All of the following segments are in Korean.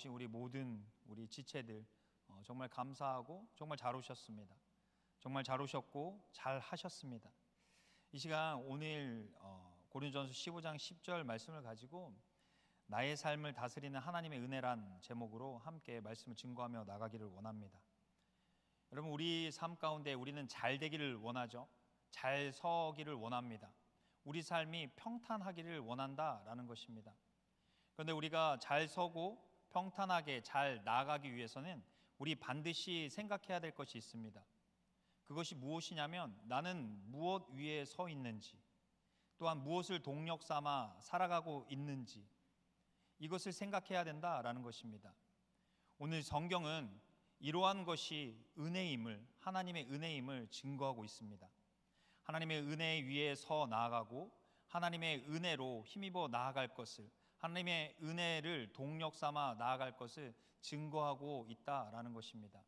오신 우리 모든 우리 지체들 정말 감사하고 정말 잘 오셨습니다. 정말 잘 오셨고 잘 하셨습니다. 이 시간 오늘 고린도전서 15장 10절 말씀을 가지고 나의 삶을 다스리는 하나님의 은혜란 제목으로 함께 말씀을 증거하며 나가기를 원합니다. 여러분, 우리 삶 가운데 우리는 잘 되기를 원하죠. 잘 서기를 원합니다. 우리 삶이 평탄하기를 원한다라는 것입니다. 그런데 우리가 잘 서고 평탄하게 잘 나아가기 위해서는 우리 반드시 생각해야 될 것이 있습니다. 그것이 무엇이냐면 나는 무엇 위에 서 있는지, 또한 무엇을 동력 삼아 살아가고 있는지, 이것을 생각해야 된다라는 것입니다. 오늘 성경은 이러한 것이 은혜임을, 하나님의 은혜임을 증거하고 있습니다. 하나님의 은혜 위에 서 나아가고 하나님의 은혜로 힘입어 나아갈 것을, 하나님의 은혜를 동력 삼아 나아갈 것을 증거하고 있다라는 것입니다.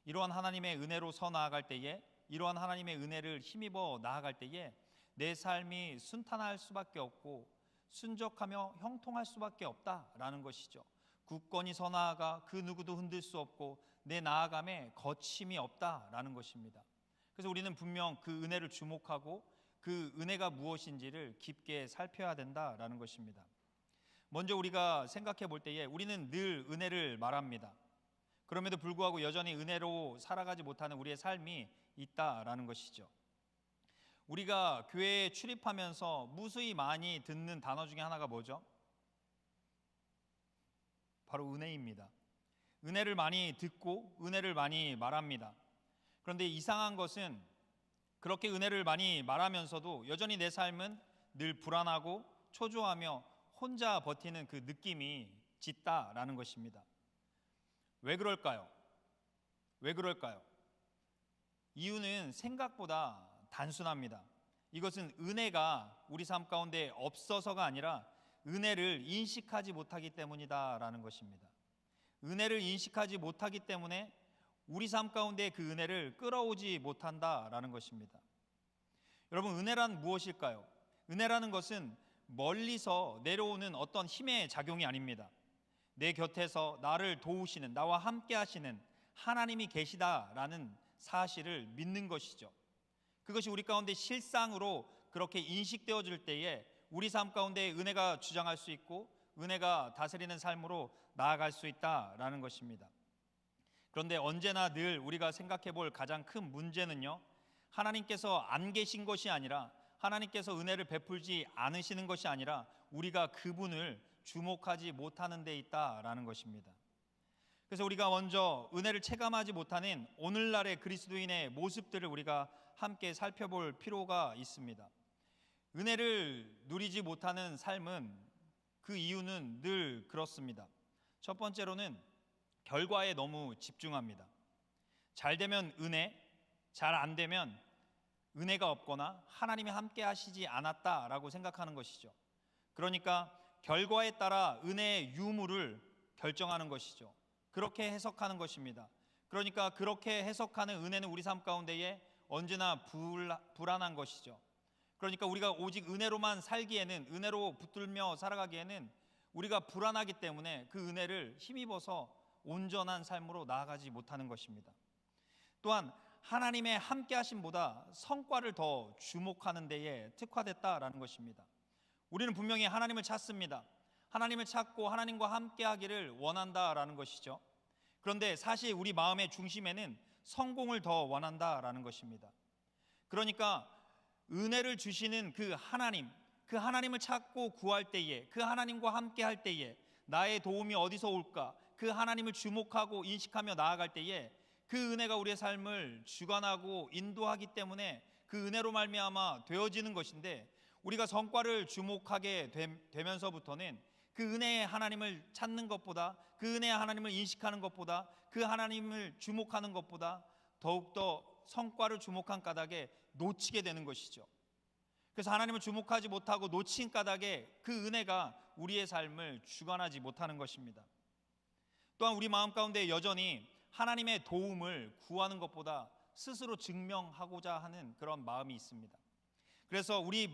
이러한 하나님의 은혜로 서 나아갈 때에, 이러한 하나님의 은혜를 힘입어 나아갈 때에 내 삶이 순탄할 수밖에 없고 순적하며 형통할 수밖에 없다라는 것이죠. 굳건히 서 나아가 그 누구도 흔들 수 없고 내 나아감에 거침이 없다라는 것입니다. 그래서 우리는 분명 그 은혜를 주목하고 그 은혜가 무엇인지를 깊게 살펴야 된다라는 것입니다. 먼저 우리가 생각해 볼 때에 우리는 늘 은혜를 말합니다. 그럼에도 불구하고 여전히 은혜로 살아가지 못하는 우리의 삶이 있다라는 것이죠. 우리가 교회에 출입하면서 무수히 많이 듣는 단어 중에 하나가 뭐죠? 바로 은혜입니다. 은혜를 많이 듣고 은혜를 많이 말합니다. 그런데 이상한 것은 그렇게 은혜를 많이 말하면서도 여전히 내 삶은 늘 불안하고 초조하며 혼자 버티는 그 느낌이 짙다라는 것입니다. 왜 그럴까요? 왜 그럴까요? 이유는 생각보다 단순합니다. 이것은 은혜가 우리 삶 가운데 없어서가 아니라 은혜를 인식하지 못하기 때문이다라는 것입니다. 은혜를 인식하지 못하기 때문에 우리 삶 가운데 그 은혜를 끌어오지 못한다라는 것입니다. 여러분, 은혜란 무엇일까요? 은혜라는 것은 멀리서 내려오는 어떤 힘의 작용이 아닙니다. 내 곁에서 나를 도우시는, 나와 함께 하시는 하나님이 계시다라는 사실을 믿는 것이죠. 그것이 우리 가운데 실상으로 그렇게 인식되어질 때에 우리 삶 가운데 은혜가 주장할 수 있고 은혜가 다스리는 삶으로 나아갈 수 있다라는 것입니다. 그런데 언제나 늘 우리가 생각해 볼 가장 큰 문제는요, 하나님께서 안 계신 것이 아니라, 하나님께서 은혜를 베풀지 않으시는 것이 아니라 우리가 그분을 주목하지 못하는 데 있다라는 것입니다. 그래서 우리가 먼저 은혜를 체감하지 못하는 오늘날의 그리스도인의 모습들을 우리가 함께 살펴볼 필요가 있습니다. 은혜를 누리지 못하는 삶은 그 이유는 늘 그렇습니다. 첫 번째로는 결과에 너무 집중합니다. 잘 되면 은혜, 잘 안 되면 은혜가 없거나 하나님이 함께 하시지 않았다라고 생각하는 것이죠. 그러니까 결과에 따라 은혜의 유무를 결정하는 것이죠. 그렇게 해석하는 것입니다. 그러니까 그렇게 해석하는 은혜는 우리 삶 가운데에 언제나 불안한 것이죠. 그러니까 우리가 오직 은혜로만 살기에는, 은혜로 붙들며 살아가기에는 우리가 불안하기 때문에 그 은혜를 힘입어서 온전한 삶으로 나아가지 못하는 것입니다. 또한 하나님의 함께하심보다 성과를 더 주목하는 데에 특화됐다라는 것입니다. 우리는 분명히 하나님을 찾습니다. 하나님을 찾고 하나님과 함께하기를 원한다라는 것이죠. 그런데 사실 우리 마음의 중심에는 성공을 더 원한다라는 것입니다. 그러니까 은혜를 주시는 그 하나님을 찾고 구할 때에, 그 하나님과 함께할 때에 나의 도움이 어디서 올까? 그 하나님을 주목하고 인식하며 나아갈 때에 그 은혜가 우리의 삶을 주관하고 인도하기 때문에 그 은혜로 말미암아 되어지는 것인데, 우리가 성과를 주목하게 되면서부터는 그 은혜의 하나님을 찾는 것보다, 그 은혜의 하나님을 인식하는 것보다, 그 하나님을 주목하는 것보다 더욱더 성과를 주목한 까닭에 놓치게 되는 것이죠. 그래서 하나님을 주목하지 못하고 놓친 까닭에 그 은혜가 우리의 삶을 주관하지 못하는 것입니다. 또한 우리 마음 가운데 여전히 하나님의 도움을 구하는 것보다 스스로 증명하고자 하는 그런 마음이 있습니다. 그래서 우리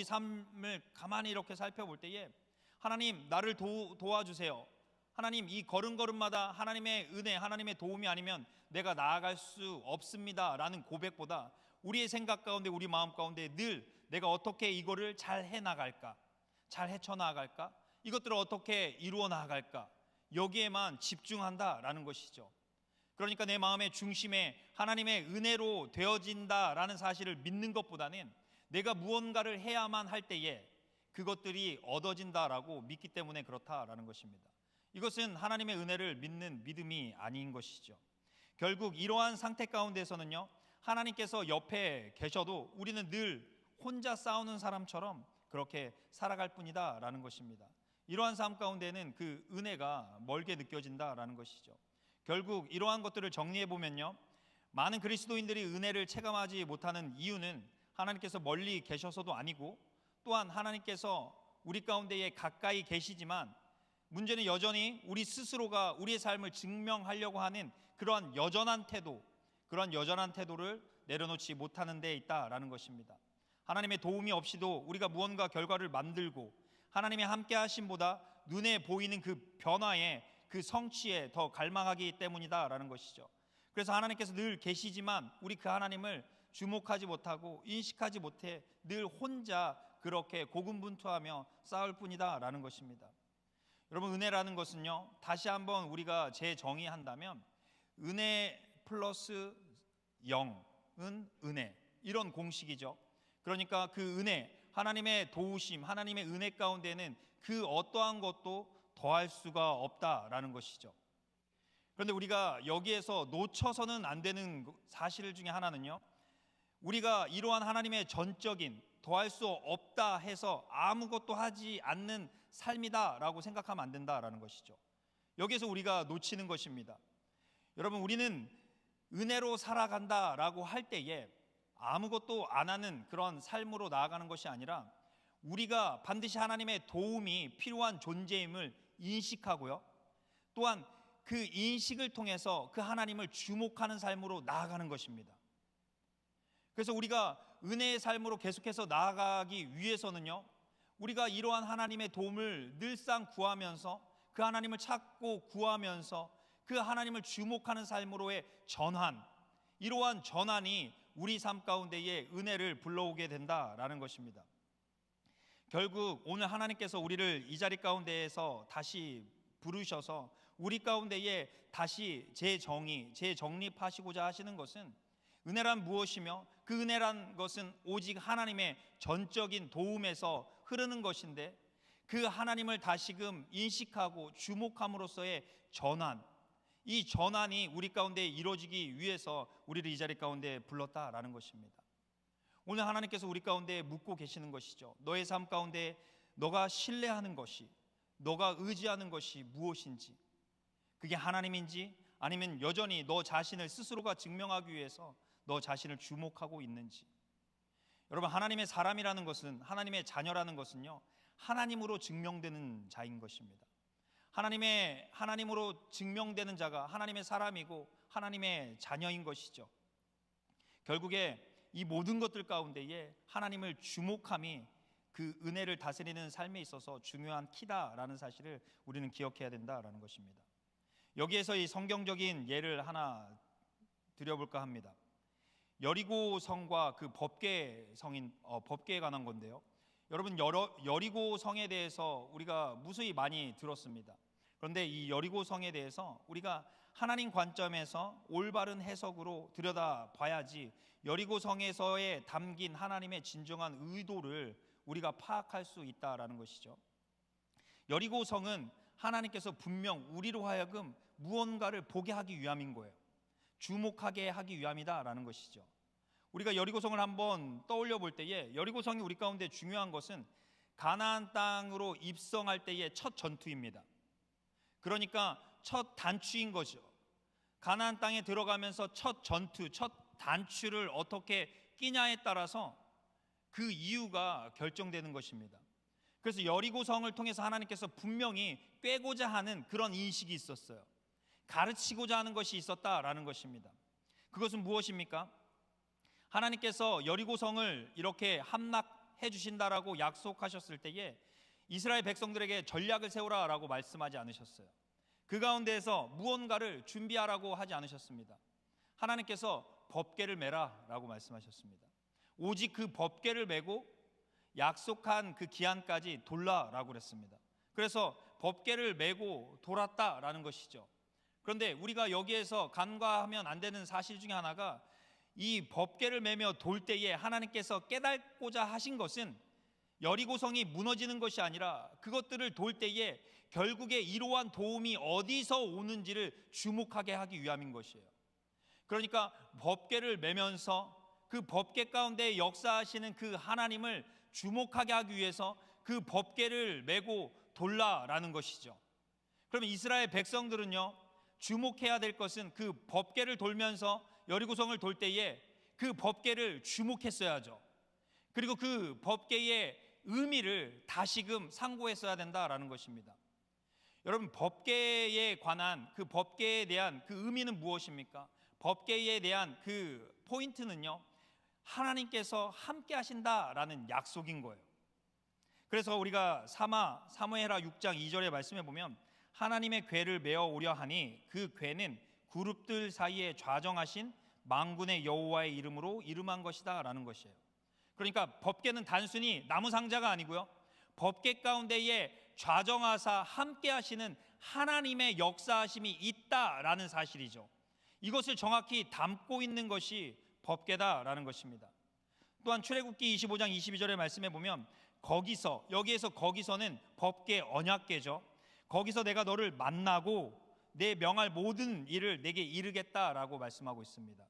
삶을 가만히 이렇게 살펴볼 때에 하나님, 나를 도와주세요. 하나님, 이 걸음걸음마다 하나님의 은혜, 하나님의 도움이 아니면 내가 나아갈 수 없습니다 라는 고백보다 우리의 생각 가운데, 우리 마음 가운데 늘 내가 어떻게 이거를 잘 해나갈까, 잘 헤쳐나갈까, 이것들을 어떻게 이루어 나갈까, 여기에만 집중한다라는 것이죠. 그러니까 내 마음의 중심에 하나님의 은혜로 되어진다라는 사실을 믿는 것보다는 내가 무언가를 해야만 할 때에 그것들이 얻어진다라고 믿기 때문에 그렇다라는 것입니다. 이것은 하나님의 은혜를 믿는 믿음이 아닌 것이죠. 결국 이러한 상태 가운데서는요, 하나님께서 옆에 계셔도 우리는 늘 혼자 싸우는 사람처럼 그렇게 살아갈 뿐이다라는 것입니다. 이러한 삶 가운데는 그 은혜가 멀게 느껴진다라는 것이죠. 결국 이러한 것들을 정리해 보면요, 많은 그리스도인들이 은혜를 체감하지 못하는 이유는 하나님께서 멀리 계셔서도 아니고, 또한 하나님께서 우리 가운데에 가까이 계시지만 문제는 여전히 우리 스스로가 우리의 삶을 증명하려고 하는 그러한 여전한 태도를 내려놓지 못하는 데 있다라는 것입니다. 하나님의 도움이 없이도 우리가 무언가 결과를 만들고 하나님의 함께 하심보다 눈에 보이는 그 변화에, 그 성취에 더 갈망하기 때문이다라는 것이죠. 그래서 하나님께서 늘 계시지만 우리 그 하나님을 주목하지 못하고 인식하지 못해 늘 혼자 그렇게 고군분투하며 싸울 뿐이다라는 것입니다. 여러분, 은혜라는 것은요, 다시 한번 우리가 재정의한다면 은혜 플러스 0은 은혜, 이런 공식이죠. 그러니까 그 은혜, 하나님의 도우심, 하나님의 은혜 가운데는 그 어떠한 것도 더할 수가 없다라는 것이죠. 그런데 우리가 여기에서 놓쳐서는 안 되는 사실 중에 하나는요, 우리가 이러한 하나님의 전적인 더할 수 없다 해서 아무것도 하지 않는 삶이다라고 생각하면 안 된다라는 것이죠. 여기에서 우리가 놓치는 것입니다. 여러분, 우리는 은혜로 살아간다라고 할 때에 아무것도 안 하는 그런 삶으로 나아가는 것이 아니라 우리가 반드시 하나님의 도움이 필요한 존재임을 인식하고요, 또한 그 인식을 통해서 그 하나님을 주목하는 삶으로 나아가는 것입니다. 그래서 우리가 은혜의 삶으로 계속해서 나아가기 위해서는요, 우리가 이러한 하나님의 도움을 늘상 구하면서 그 하나님을 찾고 구하면서 그 하나님을 주목하는 삶으로의 전환, 이러한 전환이 우리 삶 가운데에 은혜를 불러오게 된다라는 것입니다. 결국 오늘 하나님께서 우리를 이 자리 가운데에서 다시 부르셔서 우리 가운데에 다시 재정립하시고자 하시는 것은, 은혜란 무엇이며 그 은혜란 것은 오직 하나님의 전적인 도움에서 흐르는 것인데, 그 하나님을 다시금 인식하고 주목함으로써의 전환, 이 전환이 우리 가운데 이루어지기 위해서 우리를 이 자리 가운데 불렀다라는 것입니다. 오늘 하나님께서 우리 가운데 묻고 계시는 것이죠. 너의 삶 가운데 너가 신뢰하는 것이, 너가 의지하는 것이 무엇인지, 그게 하나님인지 아니면 여전히 너 자신을 스스로가 증명하기 위해서 너 자신을 주목하고 있는지. 여러분, 하나님의 사람이라는 것은, 하나님의 자녀라는 것은요, 하나님으로 증명되는 자인 것입니다. 하나님으로 증명되는 자가 하나님의 사람이고 하나님의 자녀인 것이죠. 결국에 이 모든 것들 가운데에 하나님을 주목함이 그 은혜를 다스리는 삶에 있어서 중요한 키다라는 사실을 우리는 기억해야 된다라는 것입니다. 여기에서 이 성경적인 예를 하나 드려볼까 합니다. 여리고 성과 그 법궤에 관한 건데요. 여러분, 여리고 성에 대해서 우리가 무수히 많이 들었습니다. 그런데 이 여리고 성에 대해서 우리가 하나님 관점에서 올바른 해석으로 들여다봐야지 여리고 성에서의 담긴 하나님의 진정한 의도를 우리가 파악할 수 있다라는 것이죠. 여리고 성은 하나님께서 분명 우리로 하여금 무언가를 보게 하기 위함인 거예요. 주목하게 하기 위함이다라는 것이죠. 우리가 여리고성을 한번 떠올려 볼 때에 여리고성이 우리 가운데 중요한 것은 가나안 땅으로 입성할 때의 첫 전투입니다. 그러니까 첫 단추인 거죠. 가나안 땅에 들어가면서 첫 전투, 첫 단추를 어떻게 끼냐에 따라서 그 이유가 결정되는 것입니다. 그래서 여리고성을 통해서 하나님께서 분명히 꿰고자 하는 그런 인식이 있었어요. 가르치고자 하는 것이 있었다라는 것입니다. 그것은 무엇입니까? 하나님께서 여리고성을 이렇게 함락해 주신다라고 약속하셨을 때에 이스라엘 백성들에게 전략을 세우라라고 말씀하지 않으셨어요. 그 가운데에서 무언가를 준비하라고 하지 않으셨습니다. 하나님께서 법궤를 메라 라고 말씀하셨습니다. 오직 그 법궤를 메고 약속한 그 기한까지 돌라라고 그랬습니다. 그래서 법궤를 메고 돌았다라는 것이죠. 그런데 우리가 여기에서 간과하면 안 되는 사실 중에 하나가, 이 법궤를 메며 돌 때에 하나님께서 깨닫고자 하신 것은 여리고성이 무너지는 것이 아니라 그것들을 돌 때에 결국에 이러한 도움이 어디서 오는지를 주목하게 하기 위함인 것이에요. 그러니까 법궤를 메면서 그 법궤 가운데 역사하시는 그 하나님을 주목하게 하기 위해서 그 법궤를 메고 돌라라는 것이죠. 그러면 이스라엘 백성들은요, 주목해야 될 것은 그 법궤를 돌면서 여리고성을 돌 때에 그 법궤를 주목했어야죠. 그리고 그 법궤의 의미를 다시금 상고했어야 된다라는 것입니다. 여러분, 법궤에 관한 그 법궤에 대한 그 의미는 무엇입니까? 법궤에 대한 그 포인트는요, 하나님께서 함께 하신다라는 약속인 거예요. 그래서 우리가 사무엘하 6장 2절의 말씀에 보면, 하나님의 궤를 메어 오려 하니 그 궤는 그룹들 사이에 좌정하신 만군의 여호와의 이름으로 이름한 것이다 라는 것이에요. 그러니까 법궤는 단순히 나무 상자가 아니고요, 법궤 가운데에 좌정하사 함께 하시는 하나님의 역사하심이 있다라는 사실이죠. 이것을 정확히 담고 있는 것이 법궤다라는 것입니다. 또한 출애굽기 25장 22절의 말씀에 보면, 거기서는 법궤 언약궤죠. 거기서 내가 너를 만나고 내 명할 모든 일을 내게 이르겠다라고 말씀하고 있습니다.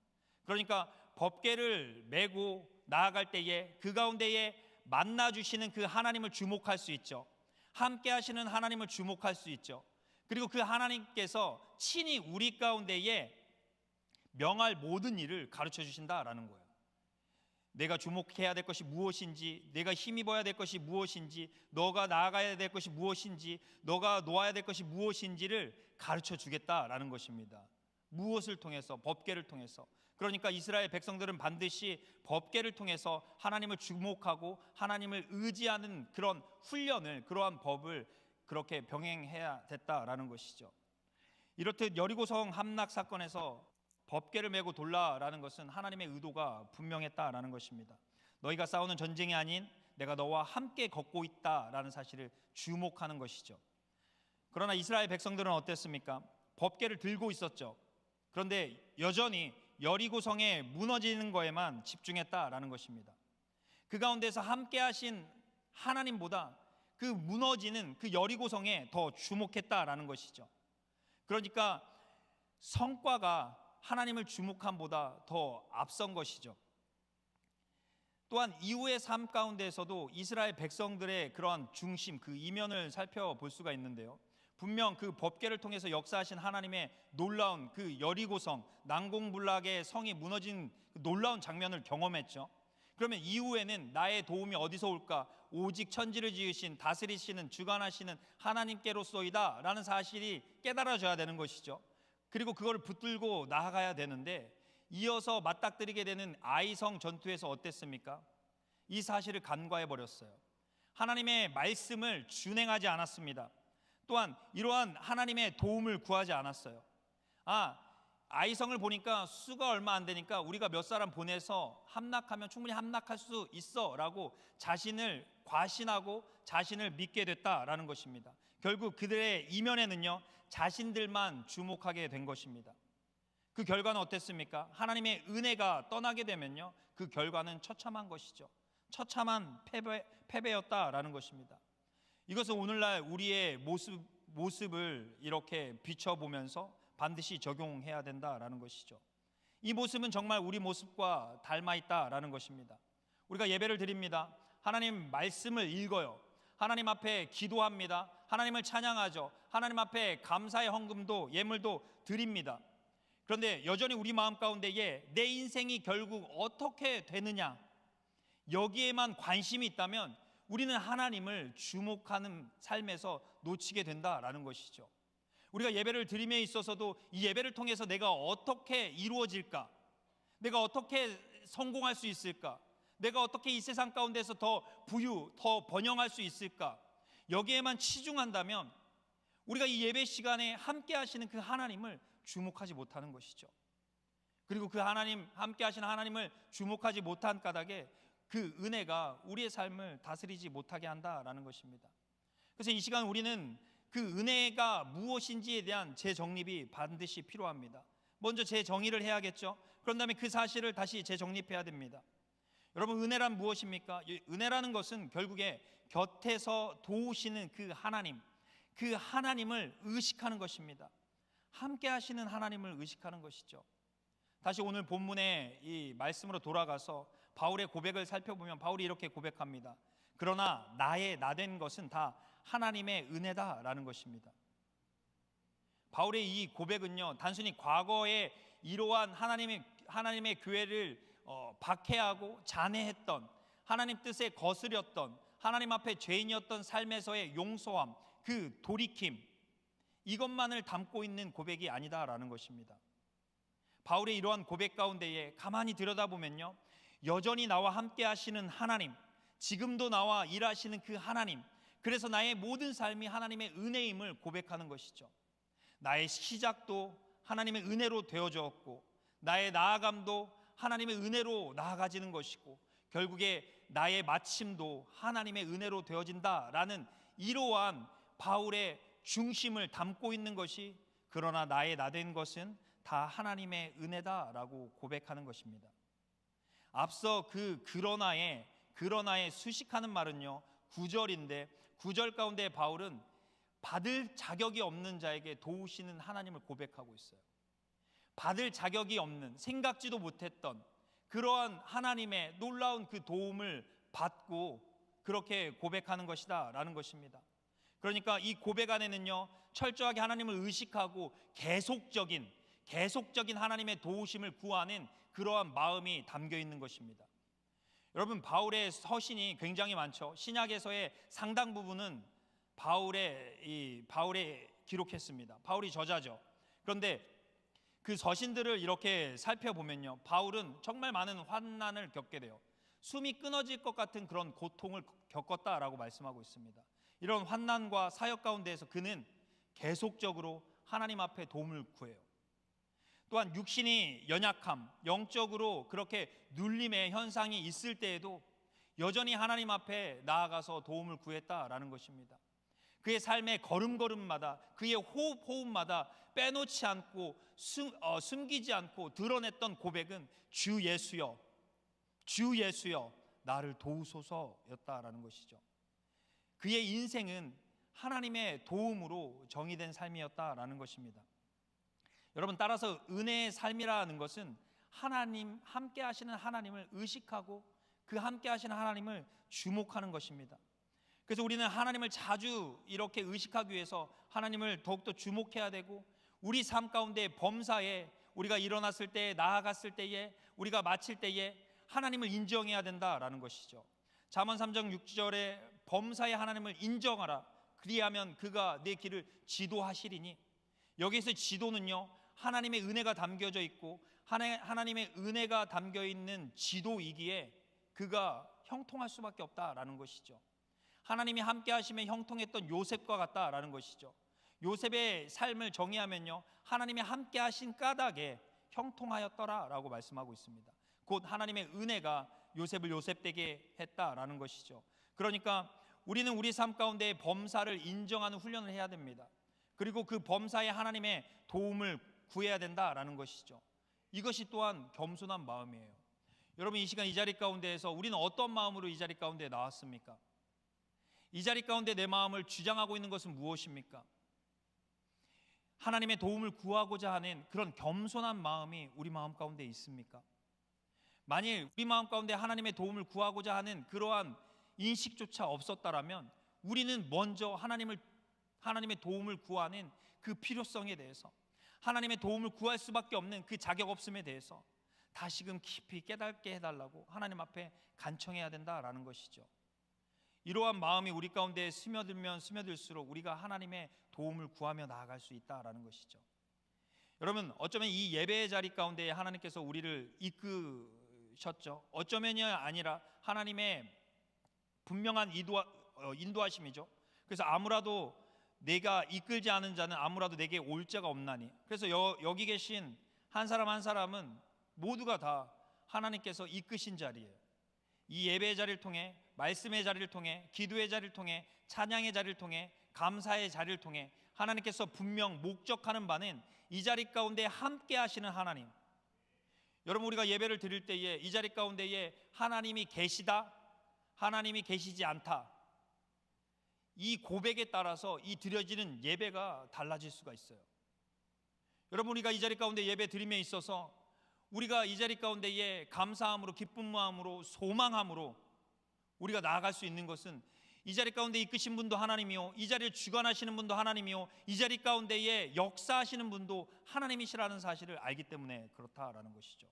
그러니까 법궤를 메고 나아갈 때에 그 가운데에 만나 주시는 그 하나님을 주목할 수 있죠. 함께 하시는 하나님을 주목할 수 있죠. 그리고 그 하나님께서 친히 우리 가운데에 명할 모든 일을 가르쳐 주신다라는 거예요. 내가 주목해야 될 것이 무엇인지, 내가 힘입어야 될 것이 무엇인지, 너가 나아가야 될 것이 무엇인지, 너가 놓아야 될 것이 무엇인지를 가르쳐 주겠다라는 것입니다. 무엇을 통해서? 법궤를 통해서. 그러니까 이스라엘 백성들은 반드시 법궤를 통해서 하나님을 주목하고 하나님을 의지하는 그런 훈련을, 그러한 법을 그렇게 병행해야 됐다라는 것이죠. 이렇듯 여리고성 함락 사건에서 법궤를 메고 돌라라는 것은 하나님의 의도가 분명했다라는 것입니다. 너희가 싸우는 전쟁이 아닌 내가 너와 함께 걷고 있다라는 사실을 주목하는 것이죠. 그러나 이스라엘 백성들은 어땠습니까? 법궤를 들고 있었죠. 그런데 여전히 여리고성에 무너지는 거에만 집중했다라는 것입니다. 그 가운데서 함께 하신 하나님보다 그 무너지는 그 여리고성에 더 주목했다라는 것이죠. 그러니까 성과가 하나님을 주목함보다 더 앞선 것이죠. 또한 이후의 삶 가운데에서도 이스라엘 백성들의 그러한 중심, 그 이면을 살펴볼 수가 있는데요, 분명 그 법궤를 통해서 역사하신 하나님의 놀라운 그 여리고성, 난공불락의 성이 무너진 놀라운 장면을 경험했죠. 그러면 이후에는 나의 도움이 어디서 올까? 오직 천지를 지으신, 다스리시는, 주관하시는 하나님께로서이다 라는 사실이 깨달아져야 되는 것이죠. 그리고 그걸 붙들고 나아가야 되는데, 이어서 맞닥뜨리게 되는 아이성 전투에서 어땠습니까? 이 사실을 간과해 버렸어요. 하나님의 말씀을 준행하지 않았습니다. 또한 이러한 하나님의 도움을 구하지 않았어요. 아이성을 보니까 수가 얼마 안 되니까 우리가 몇 사람 보내서 함락하면 충분히 함락할 수 있어 라고 자신을 과신하고 자신을 믿게 됐다라는 것입니다. 결국 그들의 이면에는요, 자신들만 주목하게 된 것입니다. 그 결과는 어땠습니까? 하나님의 은혜가 떠나게 되면요, 그 결과는 처참한 것이죠. 처참한 패배였다라는 것입니다. 이것은 오늘날 우리의 모습을 이렇게 비춰보면서 반드시 적용해야 된다라는 것이죠. 이 모습은 정말 우리 모습과 닮아 있다라는 것입니다. 우리가 예배를 드립니다. 하나님 말씀을 읽어요. 하나님 앞에 기도합니다. 하나님을 찬양하죠. 하나님 앞에 감사의 헌금도 예물도 드립니다. 그런데 여전히 우리 마음 가운데에 내 인생이 결국 어떻게 되느냐, 여기에만 관심이 있다면 우리는 하나님을 주목하는 삶에서 놓치게 된다라는 것이죠. 우리가 예배를 드림에 있어서도 이 예배를 통해서 내가 어떻게 이루어질까, 내가 어떻게 성공할 수 있을까, 내가 어떻게 이 세상 가운데서 더 번영할 수 있을까, 여기에만 치중한다면 우리가 이 예배 시간에 함께 하시는 그 하나님을 주목하지 못하는 것이죠. 그리고 그 하나님, 함께 하시는 하나님을 주목하지 못한 까닭에 그 은혜가 우리의 삶을 다스리지 못하게 한다라는 것입니다. 그래서 이 시간 우리는 그 은혜가 무엇인지에 대한 재정립이 반드시 필요합니다. 먼저 재정의를 해야겠죠. 그런 다음에 그 사실을 다시 재정립해야 됩니다. 여러분, 은혜란 무엇입니까? 은혜라는 것은 결국에 곁에서 도우시는 그 하나님, 그 하나님을 의식하는 것입니다. 함께 하시는 하나님을 의식하는 것이죠. 다시 오늘 본문의 이 말씀으로 돌아가서 바울의 고백을 살펴보면 바울이 이렇게 고백합니다. 그러나 나의 나된 것은 다 하나님의 은혜다라는 것입니다. 바울의 이 고백은요, 단순히 과거에 이러한 하나님의 교회를 박해하고 잔해했던, 하나님 뜻에 거스렸던, 하나님 앞에 죄인이었던 삶에서의 용서함, 그 돌이킴, 이것만을 담고 있는 고백이 아니다라는 것입니다. 바울의 이러한 고백 가운데에 가만히 들여다보면요, 여전히 나와 함께 하시는 하나님, 지금도 나와 일하시는 그 하나님, 그래서 나의 모든 삶이 하나님의 은혜임을 고백하는 것이죠. 나의 시작도 하나님의 은혜로 되어졌고, 나의 나아감도 하나님의 은혜로 나아가지는 것이고, 결국에 나의 마침도 하나님의 은혜로 되어진다라는 이러한 바울의 중심을 담고 있는 것이, 그러나 나의 나된 것은 다 하나님의 은혜다라고 고백하는 것입니다. 앞서 그러나에 수식하는 말은요 9절인데, 9절 가운데 바울은 받을 자격이 없는 자에게 도우시는 하나님을 고백하고 있어요. 받을 자격이 없는, 생각지도 못했던 그러한 하나님의 놀라운 그 도움을 받고 그렇게 고백하는 것이다 라는 것입니다. 그러니까 이 고백 안에는요 철저하게 하나님을 의식하고 계속적인 하나님의 도우심을 구하는 그러한 마음이 담겨 있는 것입니다. 여러분, 바울의 서신이 굉장히 많죠. 신약에서의 상당 부분은 바울의 기록했습니다. 바울이 저자죠. 그런데 그 서신들을 이렇게 살펴보면요, 바울은 정말 많은 환난을 겪게 돼요. 숨이 끊어질 것 같은 그런 고통을 겪었다라고 말씀하고 있습니다. 이런 환난과 사역 가운데에서 그는 계속적으로 하나님 앞에 도움을 구해요. 또한 육신이 연약함, 영적으로 그렇게 눌림의 현상이 있을 때에도 여전히 하나님 앞에 나아가서 도움을 구했다라는 것입니다. 그의 삶의 걸음걸음마다, 그의 호흡마다 빼놓지 않고 숨기지 않고 드러냈던 고백은 주 예수여 나를 도우소서였다라는 것이죠. 그의 인생은 하나님의 도움으로 정의된 삶이었다라는 것입니다. 여러분, 따라서 은혜의 삶이라는 것은 하나님, 함께 하시는 하나님을 의식하고 그 함께 하시는 하나님을 주목하는 것입니다. 그래서 우리는 하나님을 자주 이렇게 의식하기 위해서 하나님을 더욱더 주목해야 되고, 우리 삶 가운데 범사에 우리가 일어났을 때, 나아갔을 때에, 우리가 마칠 때에 하나님을 인정해야 된다라는 것이죠. 잠언 3장 6절에 범사에 하나님을 인정하라, 그리하면 그가 내 길을 지도하시리니, 여기서 지도는요 하나님의 은혜가 담겨져 있고 하나님의 은혜가 담겨 있는 지도이기에 그가 형통할 수밖에 없다라는 것이죠. 하나님이 함께 하시면 형통했던 요셉과 같다라는 것이죠. 요셉의 삶을 정의하면요 하나님이 함께 하신 까닭에 형통하였더라라고 말씀하고 있습니다. 곧 하나님의 은혜가 요셉을 요셉되게 했다라는 것이죠. 그러니까 우리는 우리 삶 가운데 범사를 인정하는 훈련을 해야 됩니다. 그리고 그 범사에 하나님의 도움을 구해야 된다라는 것이죠. 이것이 또한 겸손한 마음이에요. 여러분, 이 시간 이 자리 가운데에서 우리는 어떤 마음으로 이 자리 가운데 나왔습니까? 이 자리 가운데 내 마음을 주장하고 있는 것은 무엇입니까? 하나님의 도움을 구하고자 하는 그런 겸손한 마음이 우리 마음 가운데 있습니까? 만일 우리 마음 가운데 하나님의 도움을 구하고자 하는 그러한 인식조차 없었다라면 우리는 먼저 하나님의 도움을 구하는 그 필요성에 대해서, 하나님의 도움을 구할 수밖에 없는 그 자격 없음에 대해서 다시금 깊이 깨닫게 해달라고 하나님 앞에 간청해야 된다라는 것이죠. 이러한 마음이 우리 가운데 스며들면 스며들수록 우리가 하나님의 도움을 구하며 나아갈 수 있다라는 것이죠. 여러분, 어쩌면 이 예배의 자리 가운데 하나님께서 우리를 이끄셨죠. 어쩌면이 아니라 하나님의 분명한 인도하심이죠. 그래서 아무라도 내가 이끌지 않은 자는 아무라도 내게 올 자가 없나니. 그래서 여기 계신 한 사람 한 사람은 모두가 다 하나님께서 이끄신 자리예요. 이 예배의 자리를 통해, 말씀의 자리를 통해, 기도의 자리를 통해, 찬양의 자리를 통해, 감사의 자리를 통해 하나님께서 분명 목적하는 바는 이 자리 가운데 함께 하시는 하나님. 여러분, 우리가 예배를 드릴 때에 이 자리 가운데에 하나님이 계시다, 하나님이 계시지 않다, 이 고백에 따라서 이 드려지는 예배가 달라질 수가 있어요. 여러분, 우리가 이 자리 가운데 예배 드림에 있어서 우리가 이 자리 가운데에 감사함으로, 기쁜 마음으로, 소망함으로 우리가 나아갈 수 있는 것은 이 자리 가운데 이끄신 분도 하나님이요, 이 자리를 주관하시는 분도 하나님이요, 이 자리 가운데에 역사하시는 분도 하나님이시라는 사실을 알기 때문에 그렇다라는 것이죠.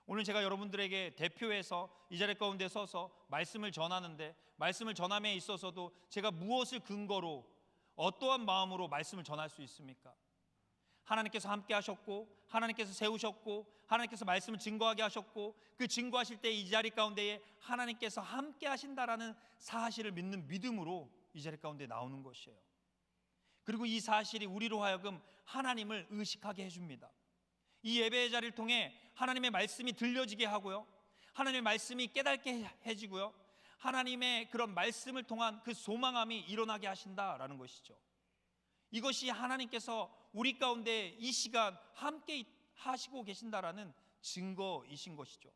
오늘 제가 여러분들에게 대표해서 이 자리 가운데 서서 말씀을 전하는데, 말씀을 전함에 있어서도 제가 무엇을 근거로, 어떠한 마음으로 말씀을 전할 수 있습니까? 하나님께서 함께 하셨고, 하나님께서 세우셨고, 하나님께서 말씀을 증거하게 하셨고, 그 증거하실 때 이 자리 가운데에 하나님께서 함께 하신다라는 사실을 믿는 믿음으로 이 자리 가운데 나오는 것이에요. 그리고 이 사실이 우리로 하여금 하나님을 의식하게 해줍니다. 이 예배의 자리를 통해 하나님의 말씀이 들려지게 하고요, 하나님의 말씀이 깨닫게 해지고요, 하나님의 그런 말씀을 통한 그 소망함이 일어나게 하신다라는 것이죠. 이것이 하나님께서 우리 가운데 이 시간 함께 하시고 계신다라는 증거이신 것이죠.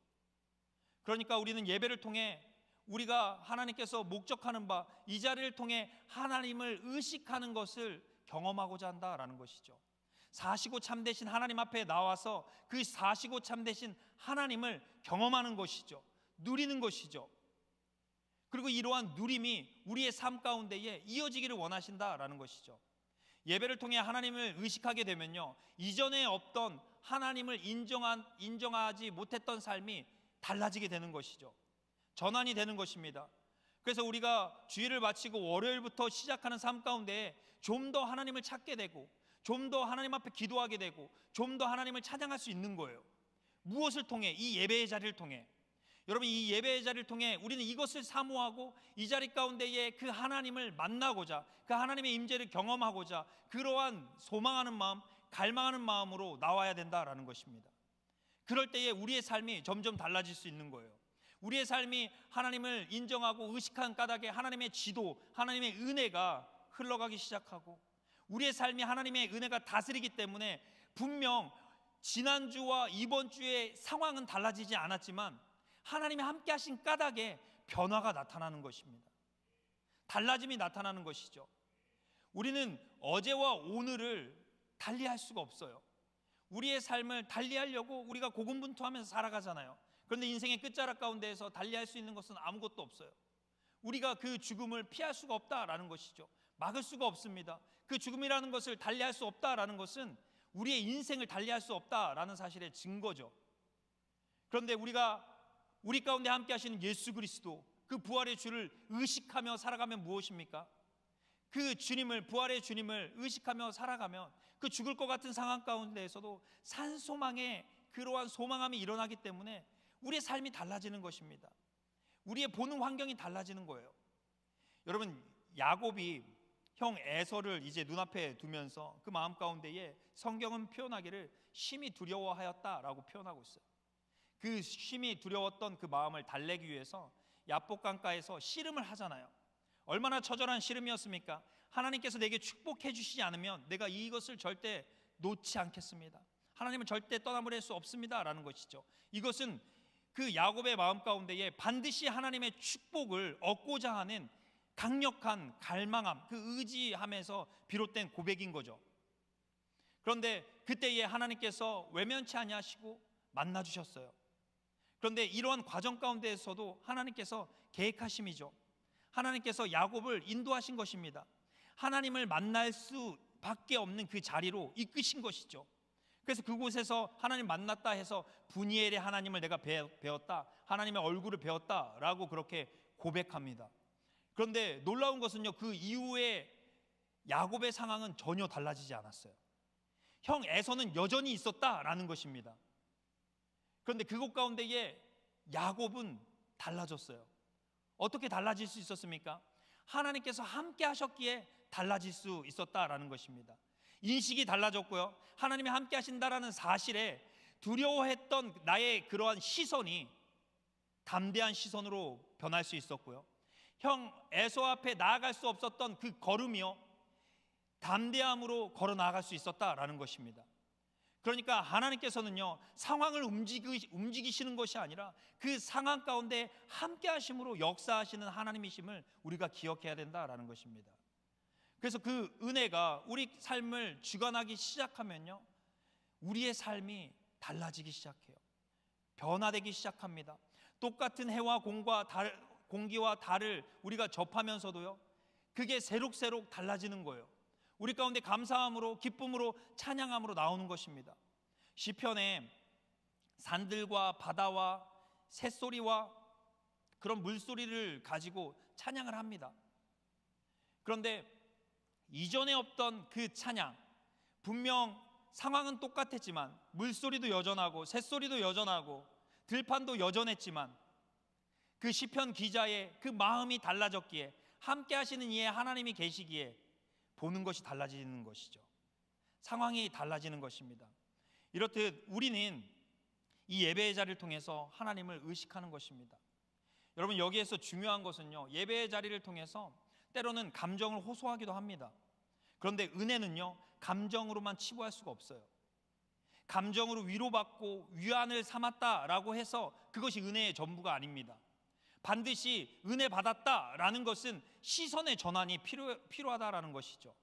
그러니까 우리는 예배를 통해 우리가 하나님께서 목적하는 바 이 자리를 통해 하나님을 의식하는 것을 경험하고자 한다라는 것이죠. 사시고 참되신 하나님 앞에 나와서 그 사시고 참되신 하나님을 경험하는 것이죠. 누리는 것이죠. 그리고 이러한 누림이 우리의 삶 가운데에 이어지기를 원하신다라는 것이죠. 예배를 통해 하나님을 의식하게 되면요, 이전에 없던 하나님을 인정하지 못했던 삶이 달라지게 되는 것이죠. 전환이 되는 것입니다. 그래서 우리가 주일을 마치고 월요일부터 시작하는 삶 가운데 좀 더 하나님을 찾게 되고, 좀 더 하나님 앞에 기도하게 되고, 좀 더 하나님을 찬양할 수 있는 거예요. 무엇을 통해? 이 예배의 자리를 통해. 여러분, 이 예배의 자리를 통해 우리는 이것을 사모하고 이 자리 가운데에 그 하나님을 만나고자, 그 하나님의 임재를 경험하고자 그러한 소망하는 마음, 갈망하는 마음으로 나와야 된다라는 것입니다. 그럴 때에 우리의 삶이 점점 달라질 수 있는 거예요. 우리의 삶이 하나님을 인정하고 의식한 까닭에 하나님의 지도, 하나님의 은혜가 흘러가기 시작하고, 우리의 삶이 하나님의 은혜가 다스리기 때문에 분명 지난주와 이번 주의 상황은 달라지지 않았지만 하나님이 함께 하신 까닭에 변화가 나타나는 것입니다. 달라짐이 나타나는 것이죠. 우리는 어제와 오늘을 달리할 수가 없어요. 우리의 삶을 달리하려고 우리가 고군분투하면서 살아가잖아요. 그런데 인생의 끝자락 가운데에서 달리할 수 있는 것은 아무것도 없어요. 우리가 그 죽음을 피할 수가 없다라는 것이죠. 막을 수가 없습니다. 그 죽음이라는 것을 달리할 수 없다라는 것은 우리의 인생을 달리할 수 없다라는 사실의 증거죠. 그런데 우리 가운데 함께 하시는 예수 그리스도, 그 부활의 주를 의식하며 살아가면 무엇입니까? 그 주님을, 부활의 주님을 의식하며 살아가면 그 죽을 것 같은 상황 가운데에서도 산소망의 그러한 소망함이 일어나기 때문에 우리의 삶이 달라지는 것입니다. 우리의 보는 환경이 달라지는 거예요. 여러분, 야곱이 형 에서를 이제 눈앞에 두면서 그 마음 가운데에 성경은 표현하기를 심히 두려워하였다라고 표현하고 있어요. 그 심히 두려웠던 그 마음을 달래기 위해서 야복 강가에서 씨름을 하잖아요. 얼마나 처절한 씨름이었습니까? 하나님께서 내게 축복해 주시지 않으면 내가 이것을 절대 놓지 않겠습니다. 하나님은 절대 떠나보낼 수 없습니다 라는 것이죠. 이것은 그 야곱의 마음 가운데에 반드시 하나님의 축복을 얻고자 하는 강력한 갈망함, 그 의지함에서 비롯된 고백인 거죠. 그런데 그때에 하나님께서 외면치 아니하시고 만나주셨어요. 그런데 이러한 과정 가운데에서도 하나님께서 계획하심이죠. 하나님께서 야곱을 인도하신 것입니다. 하나님을 만날 수밖에 없는 그 자리로 이끄신 것이죠. 그래서 그곳에서 하나님 만났다 해서 분이엘의 하나님을 내가 배웠다, 하나님의 얼굴을 배웠다라고 그렇게 고백합니다. 그런데 놀라운 것은요, 그 이후에 야곱의 상황은 전혀 달라지지 않았어요. 형 에서는 여전히 있었다라는 것입니다. 그런데 그곳 가운데에 야곱은 달라졌어요. 어떻게 달라질 수 있었습니까? 하나님께서 함께 하셨기에 달라질 수 있었다라는 것입니다. 인식이 달라졌고요. 하나님이 함께 하신다라는 사실에 두려워했던 나의 그러한 시선이 담대한 시선으로 변할 수 있었고요. 형 에서 앞에 나아갈 수 없었던 그 걸음이요, 담대함으로 걸어 나아갈 수 있었다라는 것입니다. 그러니까 하나님께서는요, 상황을 움직이시는 것이 아니라 그 상황 가운데 함께 하심으로 역사하시는 하나님이심을 우리가 기억해야 된다라는 것입니다. 그래서 그 은혜가 우리 삶을 주관하기 시작하면요, 우리의 삶이 달라지기 시작해요. 변화되기 시작합니다. 똑같은 해와 공기와 달을 우리가 접하면서도요, 그게 새록새록 달라지는 거예요. 우리 가운데 감사함으로, 기쁨으로, 찬양함으로 나오는 것입니다. 시편에 산들과 바다와 새소리와 그런 물소리를 가지고 찬양을 합니다. 그런데 이전에 없던 그 찬양, 분명 상황은 똑같았지만, 물소리도 여전하고 새소리도 여전하고 들판도 여전했지만, 그 시편 기자의 그 마음이 달라졌기에, 함께 하시는 이에 하나님이 계시기에 보는 것이 달라지는 것이죠. 상황이 달라지는 것입니다. 이렇듯 우리는 이 예배의 자리를 통해서 하나님을 의식하는 것입니다. 여러분, 여기에서 중요한 것은요, 예배의 자리를 통해서 때로는 감정을 호소하기도 합니다. 그런데 은혜는요, 감정으로만 치부할 수가 없어요. 감정으로 위로받고 위안을 삼았다라고 해서 그것이 은혜의 전부가 아닙니다. 반드시 은혜 받았다라는 것은 시선의 전환이 필요하다라는 것이죠.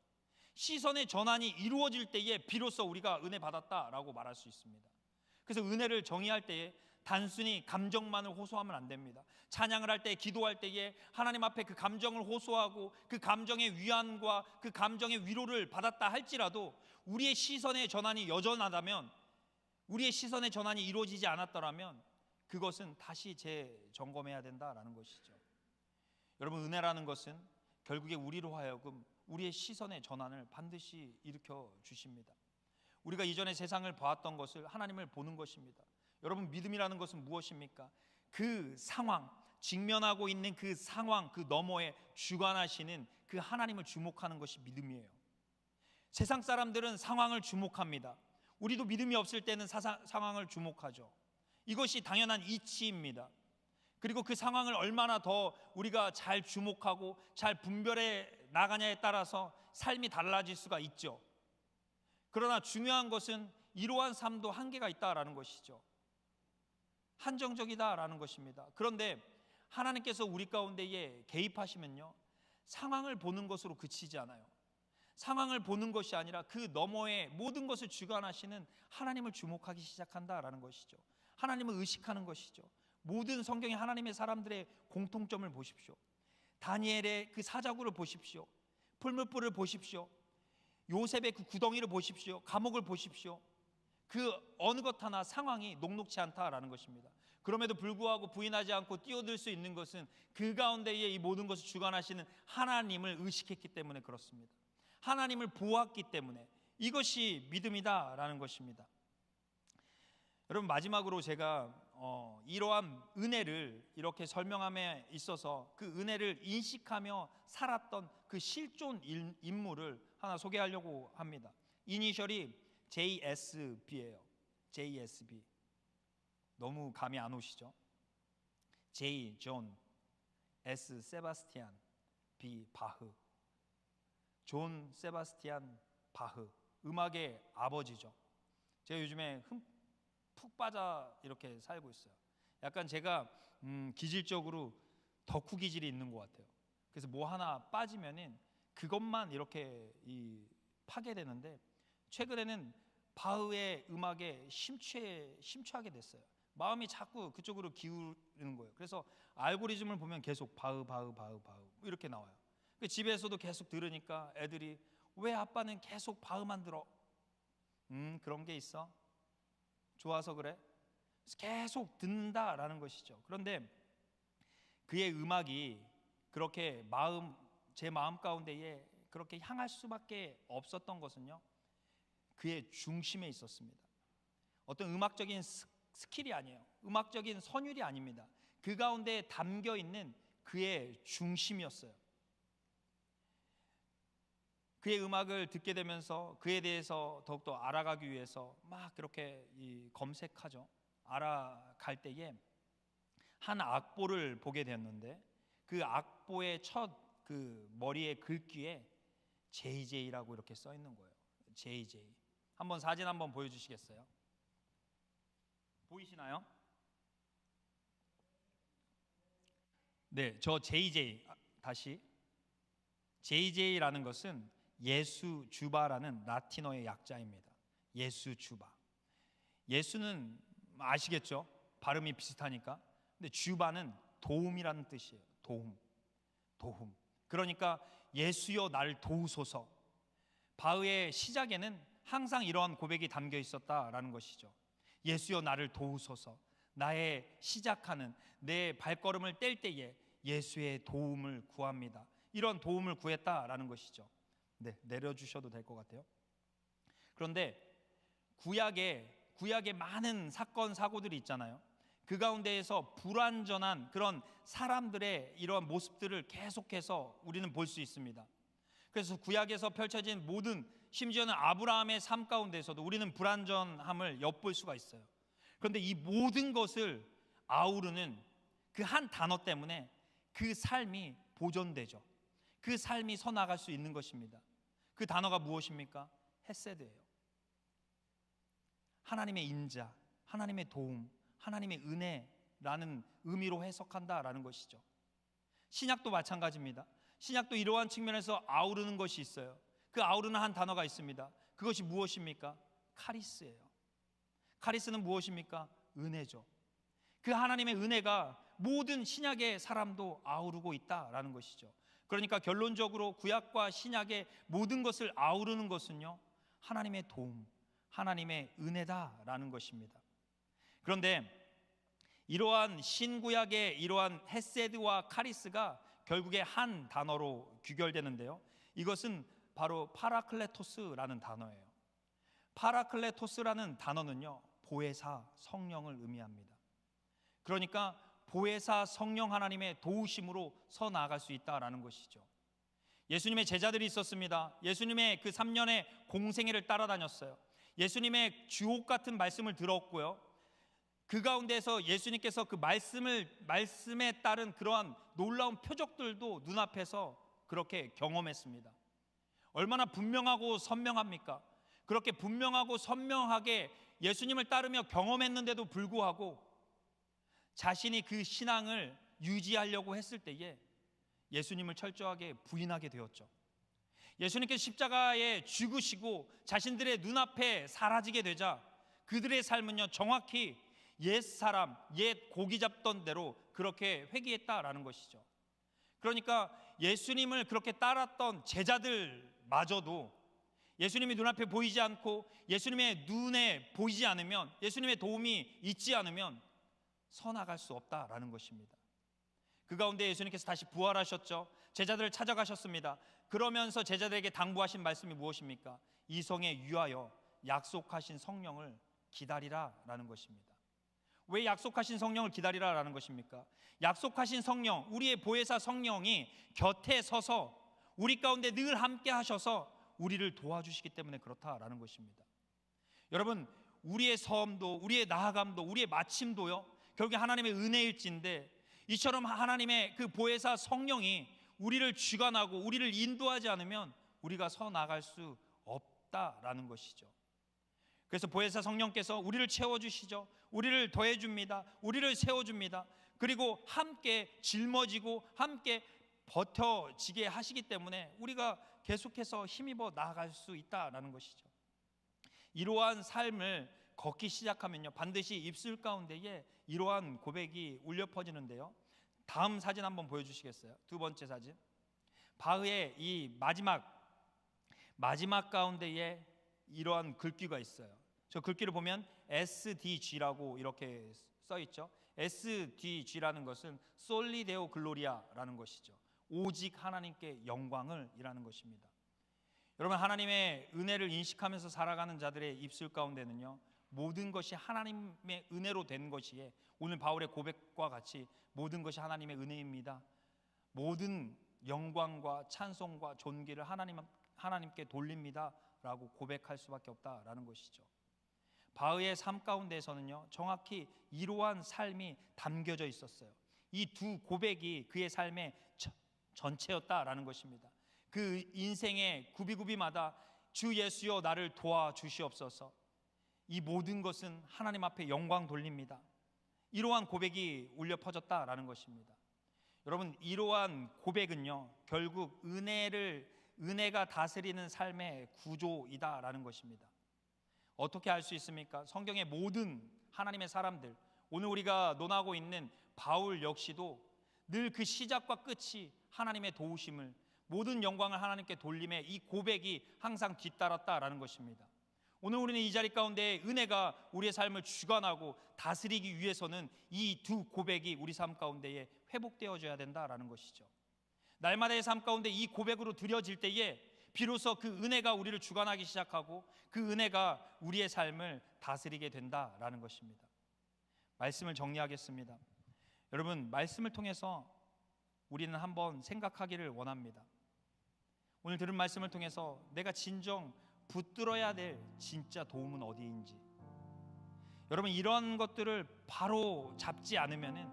시선의 전환이 이루어질 때에 비로소 우리가 은혜 받았다라고 말할 수 있습니다. 그래서 은혜를 정의할 때에 단순히 감정만을 호소하면 안 됩니다. 찬양을 할 때, 기도할 때에 하나님 앞에 그 감정을 호소하고 그 감정의 위안과 그 감정의 위로를 받았다 할지라도 우리의 시선의 전환이 여전하다면, 우리의 시선의 전환이 이루어지지 않았더라면 그것은 다시 재점검해야 된다라는 것이죠. 여러분, 은혜라는 것은 결국에 우리로 하여금 우리의 시선의 전환을 반드시 일으켜 주십니다. 우리가 이전에 세상을 보았던 것을 하나님을 보는 것입니다. 여러분, 믿음이라는 것은 무엇입니까? 그 상황, 직면하고 있는 그 상황 그 너머에 주관하시는 그 하나님을 주목하는 것이 믿음이에요. 세상 사람들은 상황을 주목합니다. 우리도 믿음이 없을 때는 상황을 주목하죠. 이것이 당연한 이치입니다. 그리고 그 상황을 얼마나 더 우리가 잘 주목하고 잘 분별해 나가냐에 따라서 삶이 달라질 수가 있죠. 그러나 중요한 것은 이러한 삶도 한계가 있다라는 것이죠. 한정적이다라는 것입니다. 그런데 하나님께서 우리 가운데에 개입하시면요, 상황을 보는 것으로 그치지 않아요. 상황을 보는 것이 아니라 그 너머에 모든 것을 주관하시는 하나님을 주목하기 시작한다라는 것이죠. 하나님을 의식하는 것이죠. 모든 성경의 하나님의 사람들의 공통점을 보십시오. 다니엘의 그 사자굴을 보십시오. 풀무불을 보십시오. 요셉의 그 구덩이를 보십시오. 감옥을 보십시오. 그 어느 것 하나 상황이 녹록지 않다라는 것입니다. 그럼에도 불구하고 부인하지 않고 뛰어들 수 있는 것은 그 가운데에 이 모든 것을 주관하시는 하나님을 의식했기 때문에 그렇습니다. 하나님을 보았기 때문에 이것이 믿음이다라는 것입니다. 여러분, 마지막으로 제가 이러한 은혜를 이렇게 설명함에 있어서 그 은혜를 인식하며 살았던 그 실존 인물을 하나 소개하려고 합니다. 이니셜이 JSB예요. JSB. 너무 감이 안 오시죠? J 존, S 세바스티안, B 바흐. 존 세바스티안 바흐, 음악의 아버지죠. 제가 요즘에 푹 빠져 이렇게 살고 있어요. 약간 제가 기질적으로 덕후 기질이 있는 것 같아요. 그래서 뭐 하나 빠지면은 그것만 이렇게 파게 되는데, 최근에는 바흐의 음악에 심취하게 됐어요. 마음이 자꾸 그쪽으로 기울는 거예요. 그래서 알고리즘을 보면 계속 바흐 이렇게 나와요. 집에서도 계속 들으니까 애들이 왜 아빠는 계속 바흐만 들어? 그런 게 있어? 좋아서 그래? 계속 듣는다라는 것이죠. 그런데 그의 음악이 그렇게 제 마음 가운데에 그렇게 향할 수밖에 없었던 것은요, 그의 중심에 있었습니다. 어떤 음악적인 스킬이 아니에요. 음악적인 선율이 아닙니다. 그 가운데 담겨 있는 그의 중심이었어요. 그의 음악을 듣게 되면서 그에 대해서 더욱더 알아가기 위해서 막 그렇게 검색하죠. 알아갈 때에 한 악보를 보게 되었는데 그 악보의 첫 그 머리에 글귀에 JJ라고 이렇게 써 있는 거예요. JJ. 한번 사진 한번 보여주시겠어요? 보이시나요? 네, 저 JJ 다시 JJ라는 것은 예수 주바라는 라틴어의 약자입니다. 예수 주바. 예수는 아시겠죠? 발음이 비슷하니까. 근데 주바는 도움이라는 뜻이에요. 도움. 그러니까 예수여 나를 도우소서. 바흐의 시작에는 항상 이러한 고백이 담겨 있었다라는 것이죠. 예수여 나를 도우소서. 나의 시작하는 내 발걸음을 뗄 때에 예수의 도움을 구합니다. 이런 도움을 구했다라는 것이죠. 네, 내려주셔도 될 것 같아요. 그런데 구약에 많은 사건 사고들이 있잖아요. 그 가운데에서 불완전한 그런 사람들의 이러한 모습들을 계속해서 우리는 볼 수 있습니다. 그래서 구약에서 펼쳐진 모든, 심지어는 아브라함의 삶 가운데서도 우리는 불완전함을 엿볼 수가 있어요. 그런데 이 모든 것을 아우르는 그 한 단어 때문에 그 삶이 보존되죠. 그 삶이 서나갈 수 있는 것입니다. 그 단어가 무엇입니까? 헤세드예요. 하나님의 인자, 하나님의 도움, 하나님의 은혜라는 의미로 해석한다라는 것이죠. 신약도 마찬가지입니다. 신약도 이러한 측면에서 아우르는 것이 있어요. 그 아우르는 한 단어가 있습니다. 그것이 무엇입니까? 카리스예요. 카리스는 무엇입니까? 은혜죠. 그 하나님의 은혜가 모든 신약의 사람도 아우르고 있다라는 것이죠. 그러니까 결론적으로 구약과 신약의 모든 것을 아우르는 것은요, 하나님의 도움, 하나님의 은혜다라는 것입니다. 그런데 이러한 신구약의 이러한 헤세드와 카리스가 결국에 한 단어로 귀결되는데요, 이것은 바로 파라클레토스라는 단어예요. 파라클레토스라는 단어는요, 보혜사 성령을 의미합니다. 그러니까 보혜사 성령 하나님의 도우심으로 서 나아갈 수 있다라는 것이죠. 예수님의 제자들이 있었습니다. 예수님의 그 3년의 공생애를 따라다녔어요. 예수님의 주옥 같은 말씀을 들었고요, 그 가운데서 예수님께서 그 말씀에 따른 그러한 놀라운 표적들도 눈앞에서 그렇게 경험했습니다. 얼마나 분명하고 선명합니까? 그렇게 분명하고 선명하게 예수님을 따르며 경험했는데도 불구하고 자신이 그 신앙을 유지하려고 했을 때에 예수님을 철저하게 부인하게 되었죠. 예수님께서 십자가에 죽으시고 자신들의 눈앞에 사라지게 되자 그들의 삶은요, 정확히 옛사람, 옛 고기 잡던 대로 그렇게 회귀했다라는 것이죠. 그러니까 예수님을 그렇게 따랐던 제자들마저도 예수님이 눈앞에 보이지 않고 예수님의 눈에 보이지 않으면, 예수님의 도움이 있지 않으면 서나갈 수 없다라는 것입니다. 그 가운데 예수님께서 다시 부활하셨죠. 제자들을 찾아가셨습니다. 그러면서 제자들에게 당부하신 말씀이 무엇입니까? 이성에 유하여 약속하신 성령을 기다리라라는 것입니다. 왜 약속하신 성령을 기다리라라는 것입니까? 약속하신 성령, 우리의 보혜사 성령이 곁에 서서 우리 가운데 늘 함께 하셔서 우리를 도와주시기 때문에 그렇다라는 것입니다. 여러분, 우리의 섬도, 우리의 나아감도, 우리의 마침도요, 결국에 하나님의 은혜일진데, 이처럼 하나님의 그 보혜사 성령이 우리를 주관하고 우리를 인도하지 않으면 우리가 서 나갈 수 없다라는 것이죠. 그래서 보혜사 성령께서 우리를 채워주시죠. 우리를 더해줍니다. 우리를 세워줍니다. 그리고 함께 짊어지고 함께 버텨지게 하시기 때문에 우리가 계속해서 힘입어 나아갈 수 있다라는 것이죠. 이러한 삶을 걷기 시작하면요, 반드시 입술 가운데에 이러한 고백이 울려 퍼지는데요, 다음 사진 한번 보여주시겠어요? 두 번째 사진. 바흐의 이 마지막 가운데에 이러한 글귀가 있어요. 저 글귀를 보면 SDG라고 이렇게 써 있죠. SDG라는 것은 솔리 데오 글로리아라는 것이죠. 오직 하나님께 영광을 이라는 것입니다. 여러분, 하나님의 은혜를 인식하면서 살아가는 자들의 입술 가운데는요, 모든 것이 하나님의 은혜로 된 것이에, 오늘 바울의 고백과 같이 모든 것이 하나님의 은혜입니다. 모든 영광과 찬송과 존귀를 하나님께 돌립니다라고 고백할 수밖에 없다라는 것이죠. 바흐의 삶 가운데에서는요, 정확히 이러한 삶이 담겨져 있었어요. 이 두 고백이 그의 삶의 전체였다라는 것입니다. 그 인생의 구비구비마다 주 예수여 나를 도와주시옵소서, 이 모든 것은 하나님 앞에 영광 돌립니다, 이러한 고백이 울려 퍼졌다라는 것입니다. 여러분, 이러한 고백은요, 결국 은혜가 다스리는 삶의 구조이다라는 것입니다. 어떻게 알 수 있습니까? 성경의 모든 하나님의 사람들, 오늘 우리가 논하고 있는 바울 역시도 늘 그 시작과 끝이 하나님의 도우심을, 모든 영광을 하나님께 돌림에 이 고백이 항상 뒤따랐다라는 것입니다. 오늘 우리는 이 자리 가운데 은혜가 우리의 삶을 주관하고 다스리기 위해서는 이 두 고백이 우리 삶 가운데에 회복되어져야 된다라는 것이죠. 날마다의 삶 가운데 이 고백으로 드려질 때에 비로소 그 은혜가 우리를 주관하기 시작하고 그 은혜가 우리의 삶을 다스리게 된다라는 것입니다. 말씀을 정리하겠습니다. 여러분, 말씀을 통해서 우리는 한번 생각하기를 원합니다. 오늘 들은 말씀을 통해서 내가 진정 붙들어야 될 진짜 도움은 어디인지, 여러분, 이런 것들을 바로 잡지 않으면은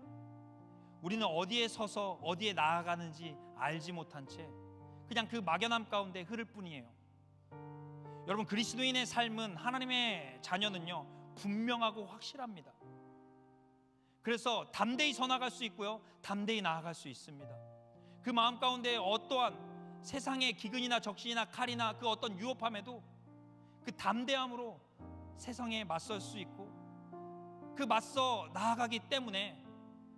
우리는 어디에 서서 어디에 나아가는지 알지 못한 채 그냥 그 막연함 가운데 흐를 뿐이에요. 여러분, 그리스도인의 삶은, 하나님의 자녀는요, 분명하고 확실합니다. 그래서 담대히 서나갈 수 있고요, 담대히 나아갈 수 있습니다. 그 마음 가운데 어떠한 세상의 기근이나 적신이나 칼이나 그 어떤 유혹함에도 그 담대함으로 세상에 맞설 수 있고, 그 맞서 나아가기 때문에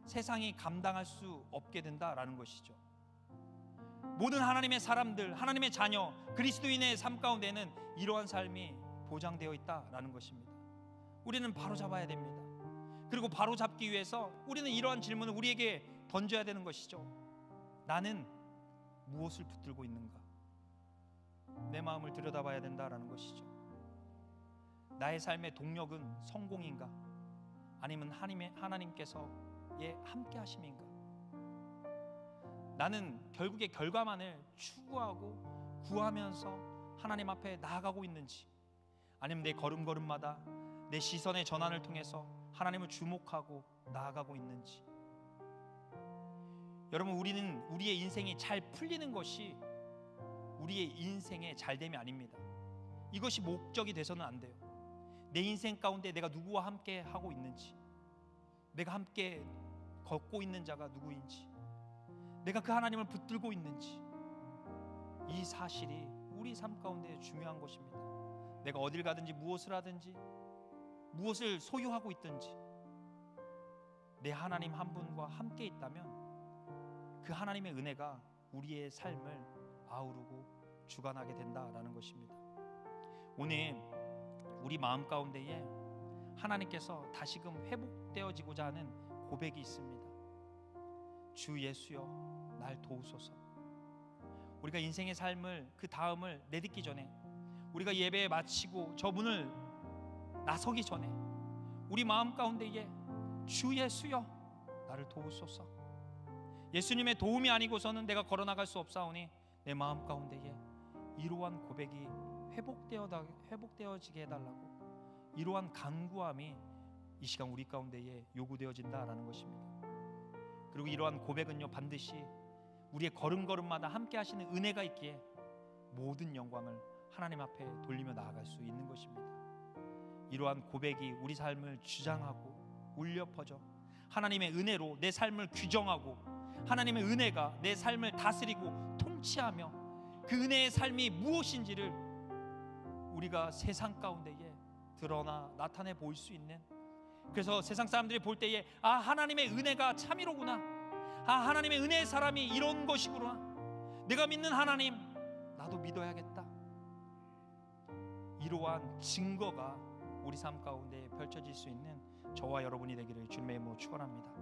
세상이 감당할 수 없게 된다라는 것이죠. 모든 하나님의 사람들, 하나님의 자녀, 그리스도인의 삶 가운데는 이러한 삶이 보장되어 있다라는 것입니다. 우리는 바로 잡아야 됩니다. 그리고 바로 잡기 위해서 우리는 이러한 질문을 우리에게 던져야 되는 것이죠. 나는 무엇을 붙들고 있는가? 내 마음을 들여다봐야 된다라는 것이죠. 나의 삶의 동력은 성공인가? 아니면 하나님께서의 함께 하심인가? 나는 결국에 결과만을 추구하고 구하면서 하나님 앞에 나아가고 있는지, 아니면 내 걸음걸음마다 내 시선의 전환을 통해서 하나님을 주목하고 나아가고 있는지. 여러분, 우리는 우리의 인생이 잘 풀리는 것이 우리의 인생의 잘됨이 아닙니다. 이것이 목적이 돼서는 안 돼요. 내 인생 가운데 내가 누구와 함께 하고 있는지, 내가 함께 걷고 있는 자가 누구인지, 내가 그 하나님을 붙들고 있는지, 이 사실이 우리 삶 가운데 중요한 것입니다. 내가 어딜 가든지 무엇을 하든지 무엇을 소유하고 있든지 내 하나님 한 분과 함께 있다면 그 하나님의 은혜가 우리의 삶을 아우르고 주관하게 된다라는 것입니다. 오늘 우리 마음 가운데에 하나님께서 다시금 회복되어지고자 하는 고백이 있습니다. 주 예수여 날 도우소서. 우리가 인생의 삶을, 그 다음을 내딛기 전에, 우리가 예배 마치고 저 문을 나서기 전에 우리 마음 가운데에 주 예수여 나를 도우소서. 예수님의 도움이 아니고서는 내가 걸어나갈 수 없사오니 내 마음 가운데에 이러한 고백이 회복되어지게 해달라고, 이러한 간구함이 이 시간 우리 가운데에 요구되어진다라는 것입니다. 그리고 이러한 고백은요, 반드시 우리의 걸음걸음마다 함께 하시는 은혜가 있기에 모든 영광을 하나님 앞에 돌리며 나아갈 수 있는 것입니다. 이러한 고백이 우리 삶을 주장하고 울려 퍼져 하나님의 은혜로 내 삶을 규정하고, 하나님의 은혜가 내 삶을 다스리고 통치하며 그 은혜의 삶이 무엇인지를 우리가 세상 가운데에 드러나 나타내 보일 수 있는, 그래서 세상 사람들이 볼 때에 하나님의 은혜가 참이로구나, 하나님의 은혜의 사람이 이런 것이구나, 내가 믿는 하나님 나도 믿어야겠다, 이러한 증거가 우리 삶 가운데 펼쳐질 수 있는 저와 여러분이 되기를 주님의 이름으로 축원합니다.